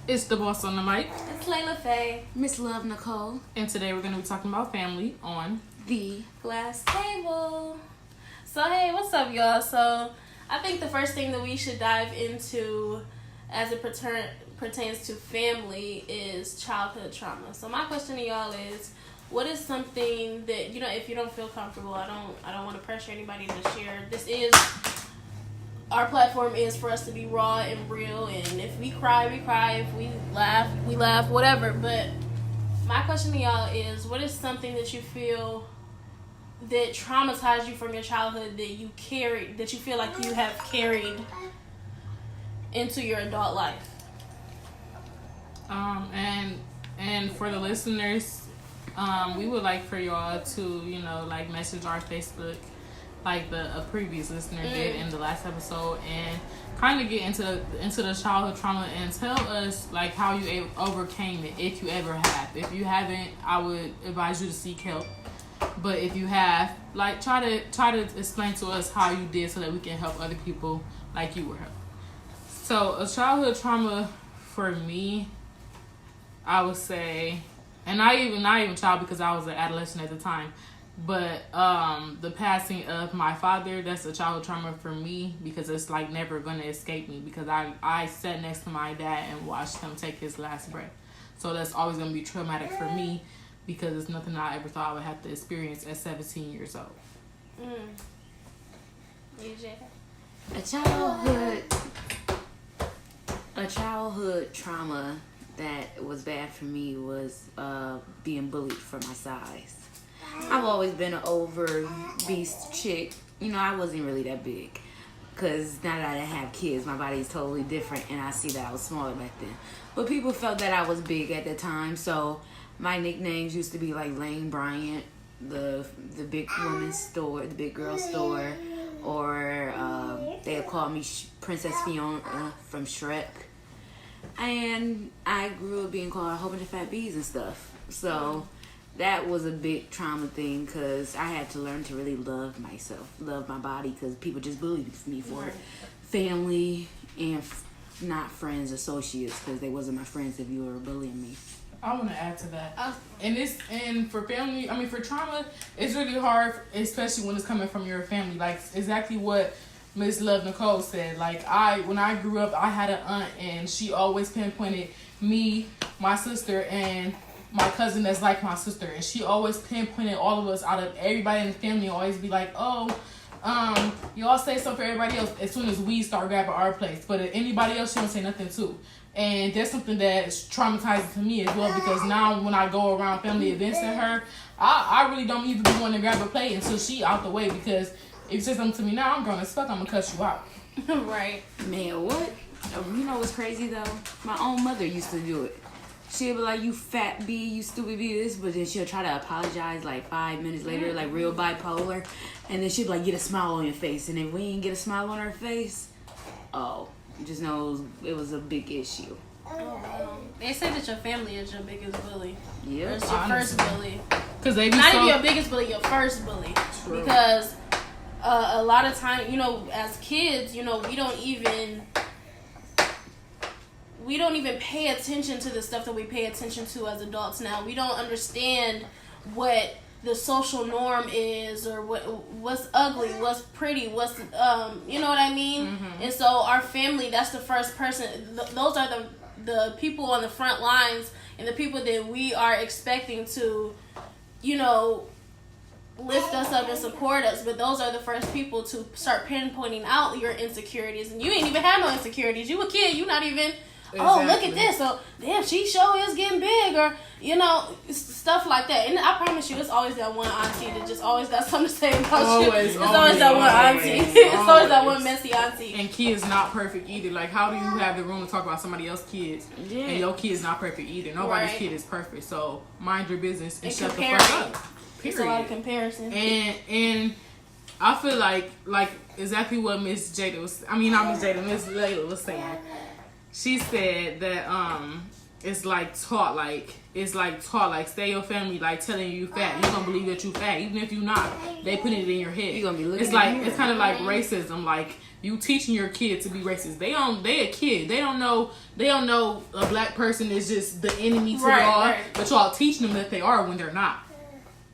It's the boss on the mic. It's Layla Faye. Miss Love Nicole. And today we're going to be talking about family on The Glass Table. So, hey, what's up, y'all? So, I think the first thing that we should dive into as it pertains to family is childhood trauma. So, my question to y'all is, what is something that, if you don't feel comfortable, I don't want to pressure anybody to share. Our platform is for us to be raw and real, and if we cry, we cry. If we laugh, whatever. But my question to y'all is, what is something that you feel that traumatized you from your childhood that you feel like you have carried into your adult life? And for the listeners, we would like for y'all to, message our Facebook like a previous listener did in the last episode, and kind of get into the childhood trauma and tell us like how you overcame it, if you ever have. If you haven't, I would advise you to seek help. But if you have, like, try to explain to us how you did so that we can help other people like you were helped. So a childhood trauma for me, I would say, and not even child because I was an adolescent at the time, but the passing of my father, that's a childhood trauma for me because it's like never going to escape me, because I sat next to my dad and watched him take his last breath. So that's always going to be traumatic for me because it's nothing I ever thought I would have to experience at 17 years old. A childhood trauma that was bad for me was being bullied for my size. I've always been an over beast chick. I wasn't really that big. Because now that I have kids, my body is totally different. And I see that I was smaller back then. But people felt that I was big at the time. So my nicknames used to be like Lane Bryant, the big women's store, the big girl store. Or they would call me Princess Fiona from Shrek. And I grew up being called a whole bunch of fat bees and stuff. So that was a big trauma thing because I had to learn to really love myself, love my body, because people just bullied me for it. Family and not friends, associates, because they wasn't my friends if you were bullying me. I want to add to that. And for family, for trauma, it's really hard, especially when it's coming from your family. Like exactly what Miss Love Nicole said. Like when I grew up, I had an aunt, and she always pinpointed me, my sister, and my cousin that's like my sister, and she always pinpointed all of us out of everybody in the family. Always be like, you all say something for everybody else as soon as we start grabbing our place, but if anybody else, she don't say nothing too. And that's something that's traumatizing to me as well, because now when I go around family events and her, I really don't even be wanting to grab a plate until she out the way, because if you say something to me now, I'm grown as fuck, I'm gonna cuss you out. Right. Man, what? You know what's crazy though? My own mother used to do it. She'll be like, you fat bee, you stupid bee, this, but then she'll try to apologize like 5 minutes later, like real bipolar, and then she'll be like, get a smile on your face, and if we ain't get a smile on her face, just know it was a big issue. They say that your family is your biggest bully. Yeah, it's your first bully. Because they be not even your biggest bully, your first bully. True. Because a lot of times, as kids, we don't even pay attention to the stuff that we pay attention to as adults now. We don't understand what the social norm is, or what's ugly, what's pretty, what's you know what I mean? Mm-hmm. And so our family, that's the first person. Those are the people on the front lines, and the people that we are expecting to, lift us up and support us. But those are the first people to start pinpointing out your insecurities, and you ain't even have no insecurities. You a kid, you not even. Exactly. Oh, look at this. So, damn, she sure is getting big, or, stuff like that. And I promise you, it's always that one auntie that just always got something to say about you. It's always that one auntie. It's always that one messy auntie. And kids not perfect either. Like, how do you have the room to talk about somebody else's kids? Yeah. And your kid's not perfect either. Nobody's kid is perfect. So, mind your business and shut the fuck up. Period. It's a lot of comparison. And I feel like exactly what Miss Jada was, Miss Layla was saying. She said that it's like taught like stay your family like telling you fat. You're gonna believe that you fat even if you're not. They put it in your head. You're gonna be looking it's like it's kind of like racism. Like you teaching your kid to be racist. They a kid. They don't know a black person is just the enemy to y'all. Right. But y'all teaching them that they are when they're not.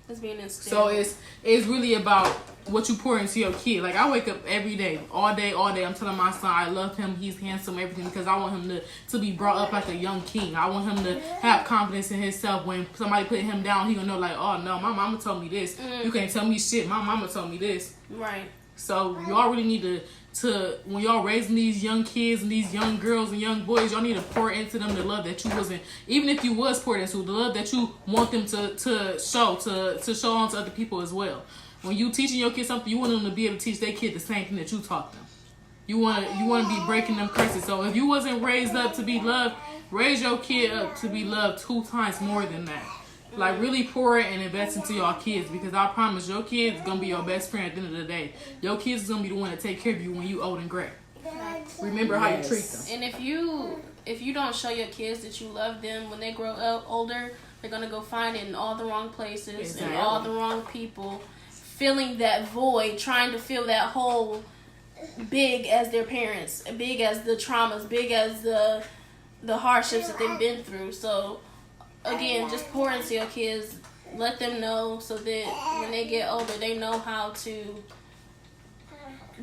It's being instilled. So it's really about what you pour into your kid. Like I wake up every day, all day. I'm telling my son I love him. He's handsome, everything, because I want him to be brought up like a young king. I want him to have confidence in himself. When somebody put him down, he gonna know like, oh no, my mama told me this. You can't tell me shit. My mama told me this. Right. So y'all really need to when y'all raising these young kids and these young girls and young boys, y'all need to pour into them the love that you wasn't, even if you was poured into, the love that you want them to show on to other people as well. When you teaching your kids something, you want them to be able to teach their kid the same thing that you taught them. You want to be breaking them curses. So if you wasn't raised up to be loved, raise your kid up to be loved 2 times more than that. Like really pour it and invest into your kids, because I promise your kids gonna be your best friend at the end of the day. Your kids is gonna be the one to take care of you when you old and gray. Remember how you treat them. And if you don't show your kids that you love them when they grow up older, they're gonna go find it in all the wrong places and all the wrong people, filling that void, trying to fill that hole, big as their parents, big as the traumas, big as the hardships that they've been through. So again, just pour into your kids, let them know so that when they get older, they know how to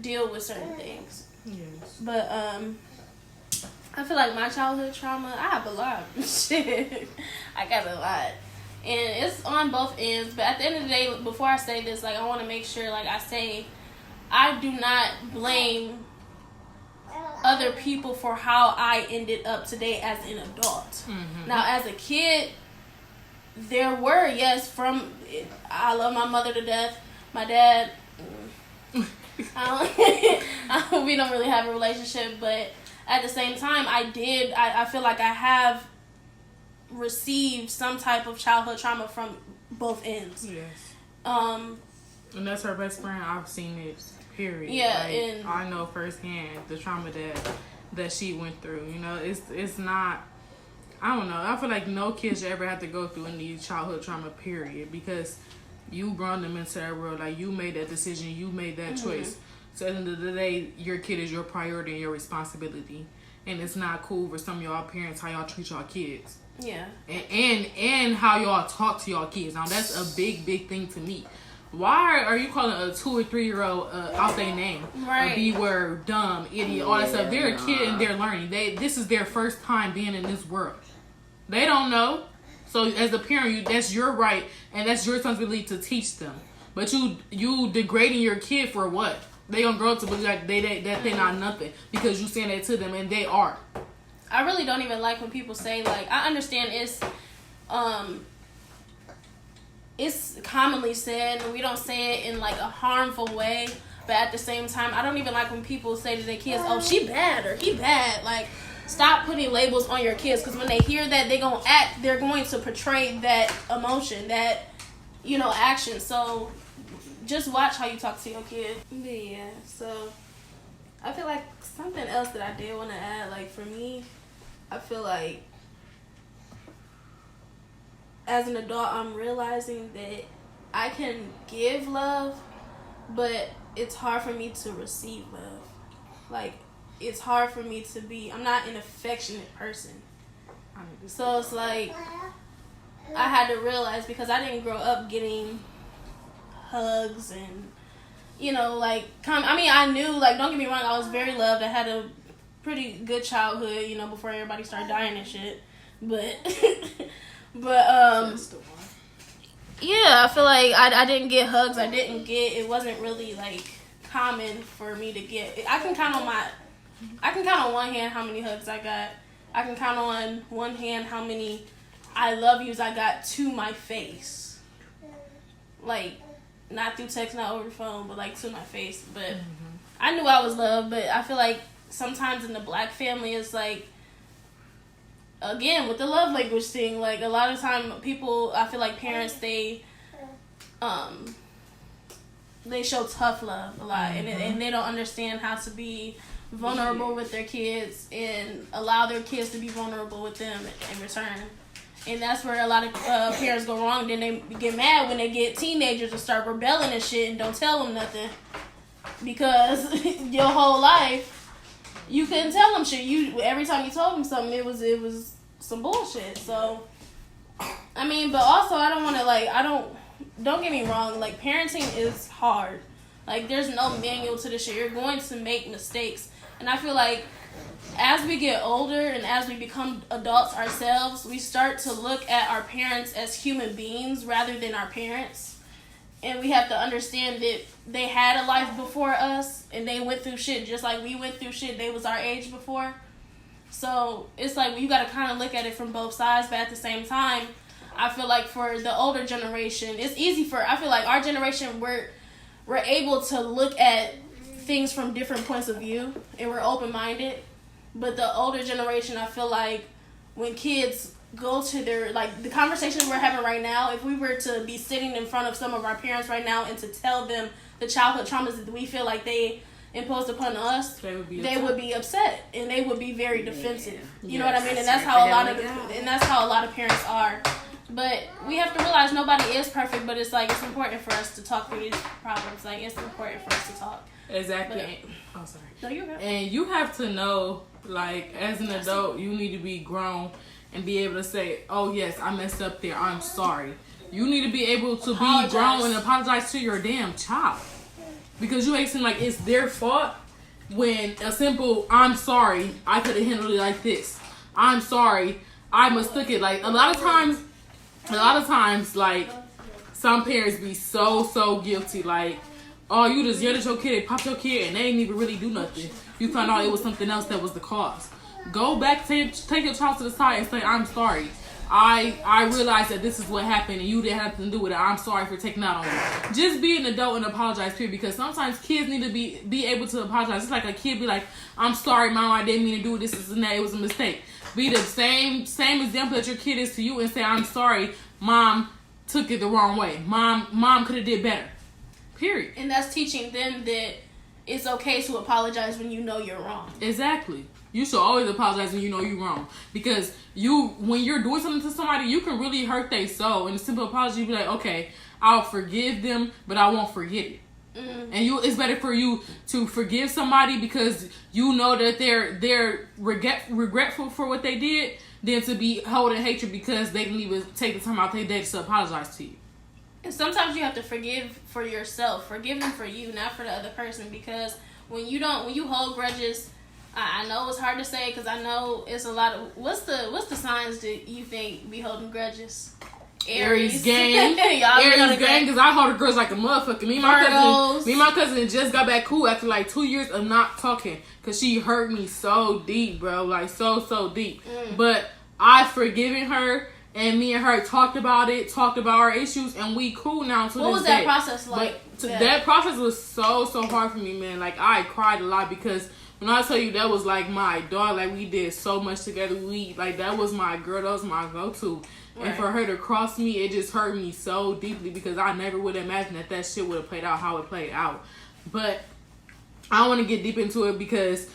deal with certain things. Yes. But I feel like my childhood trauma, I have a lot. Shit, I got a lot, and it's on both ends. But at the end of the day, before I say this, like I want to make sure, like I say, I do not blame other people for how I ended up today as an adult. Mm-hmm. Now, as a kid, there were, I love my mother to death. My dad, we don't really have a relationship, but at the same time, I feel like I have received some type of childhood trauma from both ends. Yes. And that's her best friend. I've seen it. Period. Yeah, like, and I know firsthand the trauma that she went through. You know, it's not. I don't know. I feel like no kid should ever have to go through any childhood trauma. Period, because you brought them into that world. Like you made that decision. You made that choice. So at the end of the day, your kid is your priority and your responsibility. And it's not cool for some of y'all parents how y'all treat y'all kids. Yeah. And how y'all talk to y'all kids. Now that's a big thing to me. Why are you calling a 2 or 3 year old out their name? Right. A B word, dumb, idiot, all that stuff. They're a kid and they're learning. This is their first time being in this world. They don't know. So as a parent, that's your right and that's your responsibility to teach them. But you degrading your kid for what? They gonna grow up to believe like that they not nothing because you saying that to them and they are. I really don't even like when people say, like, I understand it's commonly said, and we don't say it in like a harmful way, but at the same time, I don't even like when people say to their kids, oh, she bad or he bad. Like, stop putting labels on your kids, because when they hear that, they're going to portray that emotion, that, action. So just watch how you talk to your kid. But yeah, so I feel like something else that I did want to add, like for me, I feel like as an adult, I'm realizing that I can give love, but it's hard for me to receive love. Like, it's hard for me to be, I'm not an affectionate person. So it's like, I had to realize, because I didn't grow up getting hugs and, I knew, like, don't get me wrong, I was very loved. I had a pretty good childhood, before everybody started dying and shit. But... yeah, I feel like I didn't get hugs. It wasn't really like common for me to get. I can count on one hand how many hugs I got. I can count on one hand how many I love yous I got to my face. Like, not through text, not over the phone, but like to my face. But I knew I was loved, but I feel like sometimes in the black family it's like, again, with the love language thing, like, a lot of time people, I feel like parents, they show tough love a lot, and they don't understand how to be vulnerable with their kids and allow their kids to be vulnerable with them in return. And that's where a lot of parents go wrong. Then they get mad when they get teenagers and start rebelling and shit and don't tell them nothing. Because your whole life, you couldn't tell them shit. Every time you told them something, it was some bullshit. So, I mean, but also I don't want to, don't get me wrong. Like, parenting is hard. Like, there's no manual to this shit. You're going to make mistakes. And I feel like as we get older and as we become adults ourselves, we start to look at our parents as human beings rather than our parents. And we have to understand that they had a life before us and they went through shit just like we went through shit. They was our age before. So it's like you got to kind of look at it from both sides, but at the same time, I feel like for the older generation, it's easy I feel like our generation, we're able to look at things from different points of view and we're open-minded. But the older generation, I feel like when kids go to their, like, the conversations we're having right now, if we were to be sitting in front of some of our parents right now and to tell them the childhood traumas that we feel like they imposed upon us, they would be upset and they would be very defensive. You know what I mean? And that's how a lot of parents are. But we have to realize nobody is perfect, but it's like it's important for us to talk through these problems. Like, it's important for us to talk. Exactly. But, sorry. No, you're good. And you have to know, like, as an adult, you need to be grown and be able to say, oh, yes, I messed up there. I'm sorry. You need to be able to be grown and apologize to your damn child. Because you make it seem like it's their fault when a simple, I'm sorry, I could have handled it like this. I'm sorry, I mistook it. Like, a lot of times, like, some parents be so guilty. Like, oh, you just yelled at your kid, popped your kid, and they didn't even really do nothing. You found out it was something else that was the cause. Go back, take your child to the side and say, I'm sorry. I realized that this is what happened and you didn't have nothing to do with it. I'm sorry for taking that on you. Just be an adult and apologize, period. Because sometimes kids need to be able to apologize. It's like a kid be like, I'm sorry, mom, I didn't mean to do this and that. It was a mistake. Be the same example that your kid is to you and say, I'm sorry, mom took it the wrong way. Mom could have did better. Period. And that's teaching them that it's okay to apologize when you know you're wrong. Exactly. You should always apologize when you know you're wrong. Because when you're doing something to somebody, you can really hurt their soul. And a simple apology, you be like, okay, I'll forgive them, but I won't forget it. Mm-hmm. And it's better for you to forgive somebody because you know that they're regretful for what they did than to be holding hatred because they didn't even take the time out their day to apologize to you. And sometimes you have to forgive for yourself. Forgive them for you, not for the other person. Because when you hold grudges, I know it's hard to say because I know it's a lot of... What's the signs that you think be holding grudges? Aries gang. Aries gang, because I hold a grudge like a motherfucker. Me and my cousin just got back cool after like 2 years of not talking because she hurt me so deep, bro. Like, so deep. But I've forgiven her. And me and her talked about our issues, and we cool now to this day. What was that process like? That process was so hard for me, man. Like, I cried a lot because when I tell you that was like my dog, like we did so much together. That was my girl, that was my go-to. Right. And for her to cross me, it just hurt me so deeply because I never would imagine that shit would have played out how it played out. But I don't want to get deep into it because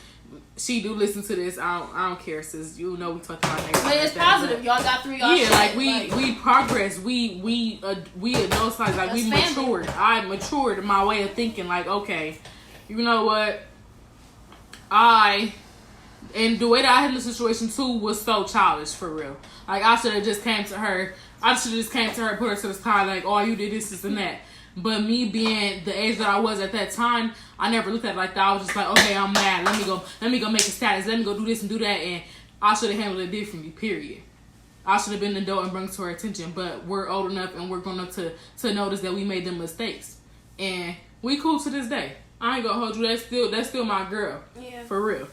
she do listen to this. I don't care, sis. You know we talk about that. But it's positive. Y'all got through y'all shit. Like we progress. We adults like we matured. I matured in my way of thinking. Like, okay, you know what? And the way that I handled the situation too was so childish for real. Like I should have just came to her. Put her to the side. Like, oh, you did this and that. But me being the age that I was at that time, I never looked at it like that. I was just like, okay, I'm mad. Let me go make a status. Let me go do this and do that. And I should have handled it differently, period. I should have been an adult and bring it to her attention. But we're old enough and we're grown enough to notice that we made them mistakes. And we cool to this day. I ain't gonna hold you. That's still my girl. Yeah. For real.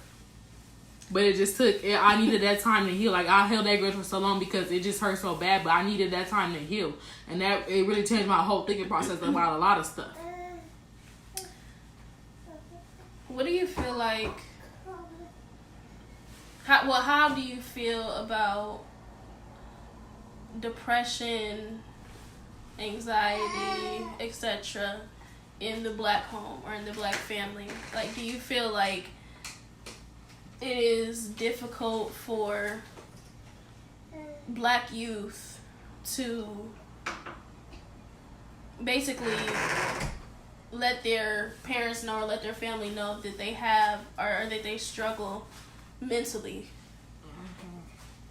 But it just I needed that time to heal. Like, I held that grudge for so long because it just hurt so bad. But I needed that time to heal. And that it really changed my whole thinking process about a lot of stuff. What do you feel like... How do you feel about depression, anxiety, etc. in the black home or in the black family? Like, do you feel like it is difficult for Black youth to basically let their parents know or let their family know that they have or that they struggle mentally.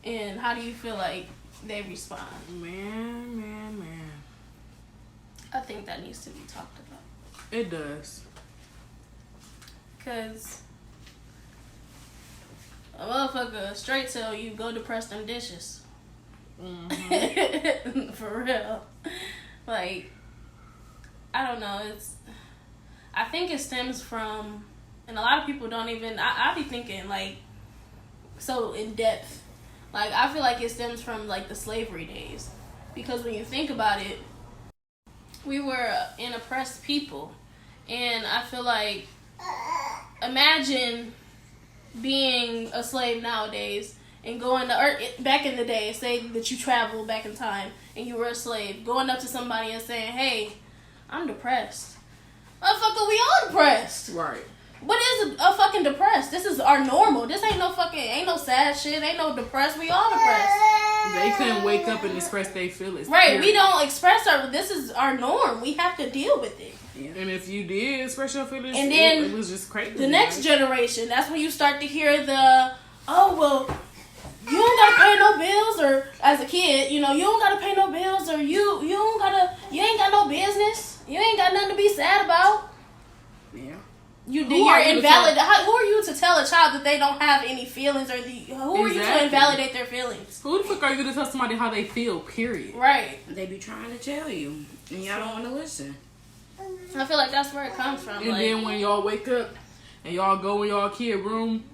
And how do you feel like they respond? Man. I think that needs to be talked about. It does. Because a motherfucker straight tell you go to press them dishes. Mm-hmm. For real. Like, I don't know. I think it stems from, and a lot of people don't even, I be thinking like so in depth. Like, I feel like it stems from like the slavery days. Because when you think about it, we were an oppressed people. And I feel like, imagine being a slave nowadays and going to, or back in the day, say that you traveled back in time and you were a slave, going up to somebody and saying, hey, I'm depressed. Motherfucker, we all depressed. Right. What is a fucking depressed? This is our normal. This ain't no sad shit. Ain't no depressed. We all depressed. They couldn't wake up and express their feelings. Right. Period. We don't express this is our norm. We have to deal with it. Yeah. And if you did express your feelings, and then it was just crazy. The next generation, that's when you start to hear you don't gotta pay no bills, or as a kid, you don't gotta pay no bills, or you ain't got no business. You ain't got nothing to be sad about. Yeah. You're invalid. Who are you to tell a child that they don't have any feelings, or who are you to invalidate their feelings? Who the fuck are you to tell somebody how they feel? Period. Right. They be trying to tell you, and y'all don't want to listen. I feel like that's where it comes from. And then when y'all wake up and y'all go in y'all kid room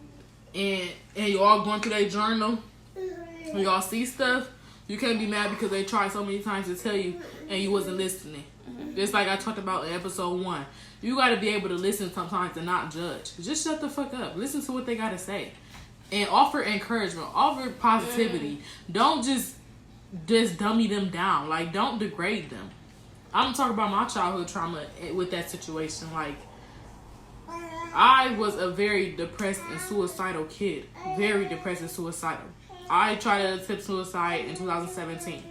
and y'all going through their journal, when y'all see stuff, you can't be mad because they tried so many times to tell you and you wasn't listening. Just like I talked about in episode 1. You got to be able to listen sometimes and not judge. Just shut the fuck up. Listen to what they got to say. And offer encouragement. Offer positivity. Don't just dummy them down. Like, don't degrade them. I'm talking about my childhood trauma with that situation. Like, I was a very depressed and suicidal kid. Very depressed and suicidal. I tried to attempt suicide in 2017.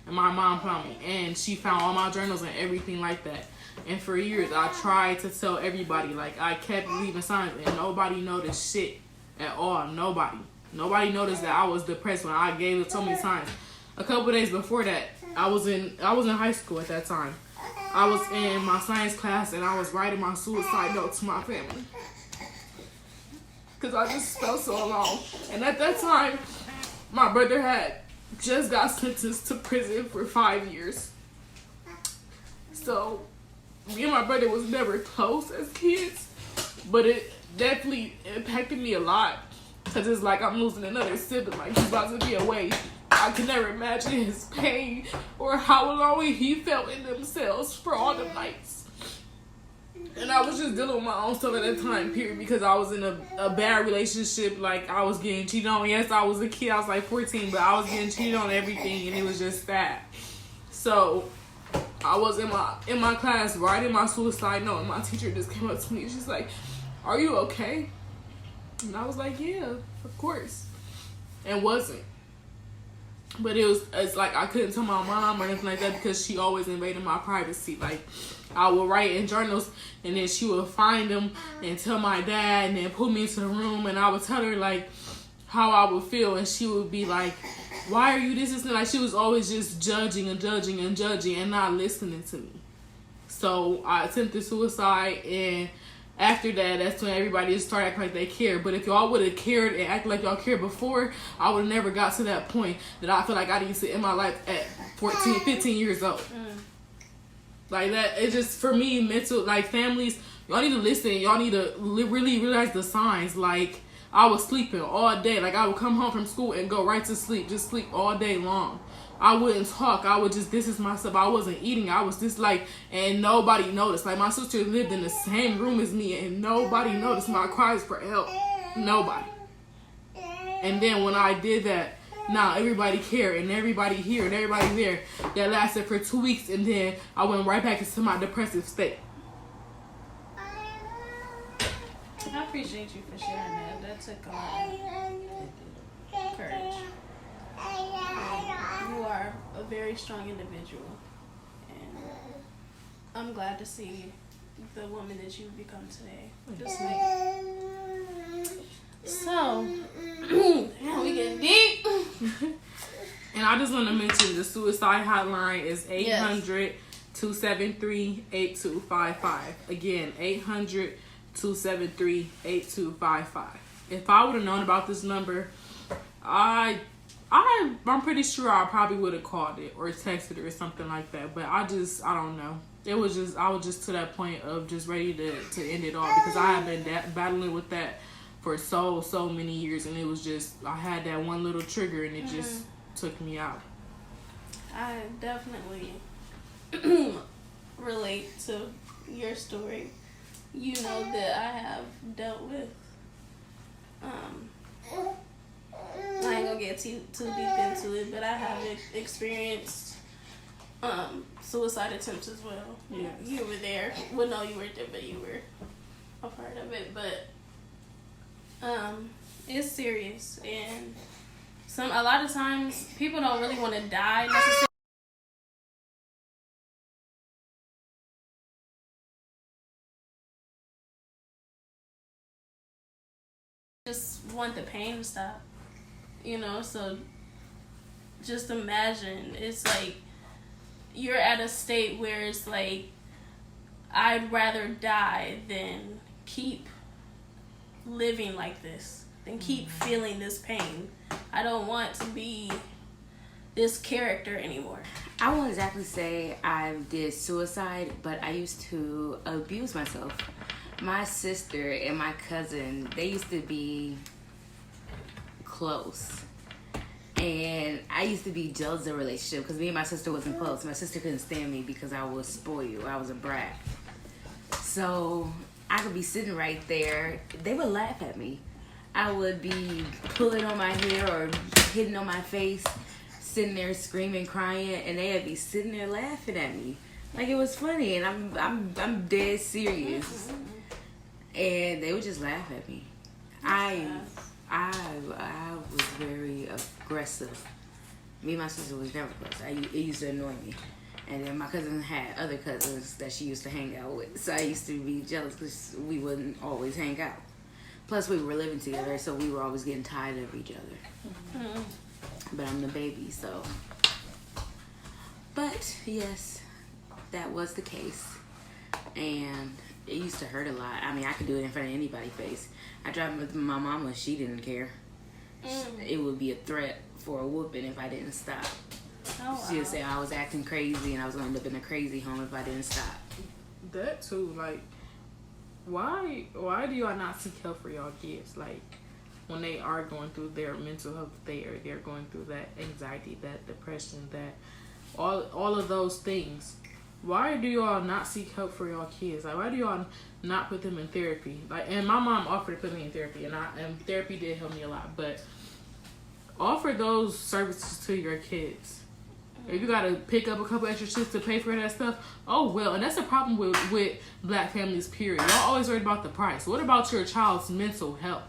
And my mom found me. And she found all my journals and everything like that. And for years, I tried to tell everybody. Like, I kept leaving signs. And nobody noticed shit at all. Nobody noticed that I was depressed when I gave it so many times. A couple days before that, I was in high school at that time. I was in my science class and I was writing my suicide note to my family. Because I just felt so alone. And at that time, my brother had just got sentenced to prison for 5 years. So, me and my brother was never close as kids. But it definitely impacted me a lot. Because it's like I'm losing another sibling. Like, he's about to be away. I can never imagine his pain or how alone he felt in themselves for all the nights. And I was just dealing with my own stuff at that time, period, because I was in a bad relationship. Like, I was getting cheated on. Yes, I was a kid. I was like 14, but I was getting cheated on everything, and it was just sad. So, I was in my class writing my suicide note, and my teacher just came up to me. She's like, "Are you okay?" And I was like, "Yeah, of course." And wasn't. But it's like I couldn't tell my mom or anything like that because she always invaded my privacy. Like, I would write in journals and then she would find them and tell my dad and then pull me into the room and I would tell her like how I would feel and she would be like, "Why are you this?" And like she was always just judging and not listening to me. So I attempted suicide, and after that, that's when everybody just started acting like they care. But if y'all would have cared and acted like y'all cared before, I would have never got to that point that I feel like I need to end my life at 14, 15 years old. Like that, it's just, for me, mental, like families, y'all need to listen. Y'all need to really realize the signs. Like, I was sleeping all day. Like, I would come home from school and go right to sleep. Just sleep all day long. I wouldn't talk. I would just distance myself. I wasn't eating. I was just like, and nobody noticed. Like, my sister lived in the same room as me, and nobody noticed my cries for help. Nobody. And then when I did that, now everybody cared, and everybody here, and everybody there. That lasted for 2 weeks, and then I went right back into my depressive state. I appreciate you for sharing that. That took a lot of courage. You are a very strong individual, and I'm glad to see the woman that you've become today. So, yeah, we getting deep. And I just want to mention the suicide hotline is 800-273-8255. Again, 800-273-8255. If I would have known about this number, I'm pretty sure I probably would have called it or texted it or something like that. But I don't know. I was just to that point of just ready to end it all, because I have been battling with that for so many years, and it was just, I had that one little trigger and it just took me out. I definitely relate to your story. You know that I have dealt with I ain't gonna get too deep into it, but I have experienced suicide attempts as well. Yes. You were there. Well, no, you weren't there, but you were a part of it. But it's serious, and a lot of times people don't really want to die necessarily. Just want the pain to stop, so just imagine, it's like you're at a state where it's like, I'd rather die than keep living like this, than keep feeling this pain. I don't want to be this character anymore. I won't exactly say I did suicide, but I used to abuse myself. My sister and my cousin, they used to be close. And I used to be jealous of the relationship because me and my sister wasn't close. My sister couldn't stand me because I was spoiled. I was a brat. So I could be sitting right there. They would laugh at me. I would be pulling on my hair or hitting on my face, sitting there screaming, crying, and they'd be sitting there laughing at me like it was funny, and I'm dead serious. And they would just laugh at me. I was very aggressive. Me and my sister was never close. It used to annoy me. And then my cousin had other cousins that she used to hang out with. So I used to be jealous because we wouldn't always hang out. Plus we were living together, so we were always getting tired of each other. Mm-hmm. But I'm the baby, so. But yes, that was the case. And it used to hurt a lot. I mean, I could do it in front of anybody's face. I tried with my mama. She didn't care. It would be a threat for a whooping if I didn't stop. Oh, wow. She would say I was acting crazy and I was going to end up in a crazy home if I didn't stop. That too, like, why do y'all not seek help for y'all kids? Like, when they are going through their mental health, they're going through that anxiety, that depression, that all of those things. Why do y'all not seek help for y'all kids? Like, why do y'all not put them in therapy? Like, and my mom offered to put me in therapy, and therapy did help me a lot. But offer those services to your kids. If you gotta pick up a couple extra shifts to pay for that stuff, oh well. And that's the problem with black families, period. Y'all always worried about the price. What about your child's mental health?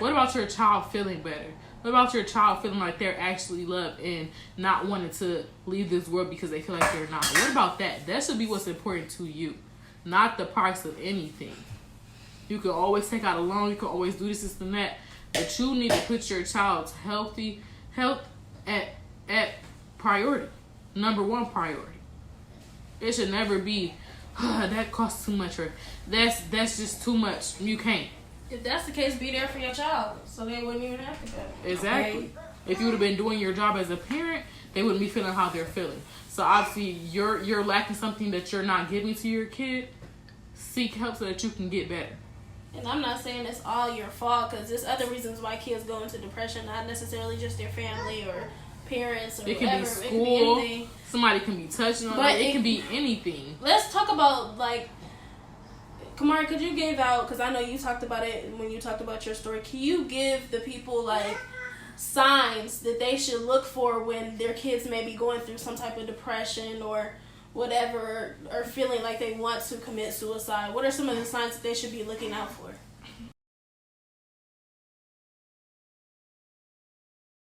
What about your child feeling better? What about your child feeling like they're actually loved and not wanting to leave this world because they feel like they're not? What about that? That should be what's important to you, not the price of anything. You can always take out a loan. You can always do this and that. But you need to put your child's health at priority. Number one priority. It should never be, that costs too much, or that's just too much. You can't. If that's the case, be there for your child, so they wouldn't even have to go. Exactly. Okay. If you would have been doing your job as a parent, they wouldn't be feeling how they're feeling. So obviously, you're lacking something that you're not giving to your kid. Seek help so that you can get better. And I'm not saying it's all your fault, because there's other reasons why kids go into depression, not necessarily just their family or parents or it can whatever. Be school. It can be anything. Somebody can be touching on it. It can be anything. Let's talk about, like, Kamari, could you give out, because I know you talked about it when you talked about your story, can you give the people, like, signs that they should look for when their kids may be going through some type of depression or whatever, or feeling like they want to commit suicide? What are some of the signs that they should be looking out for?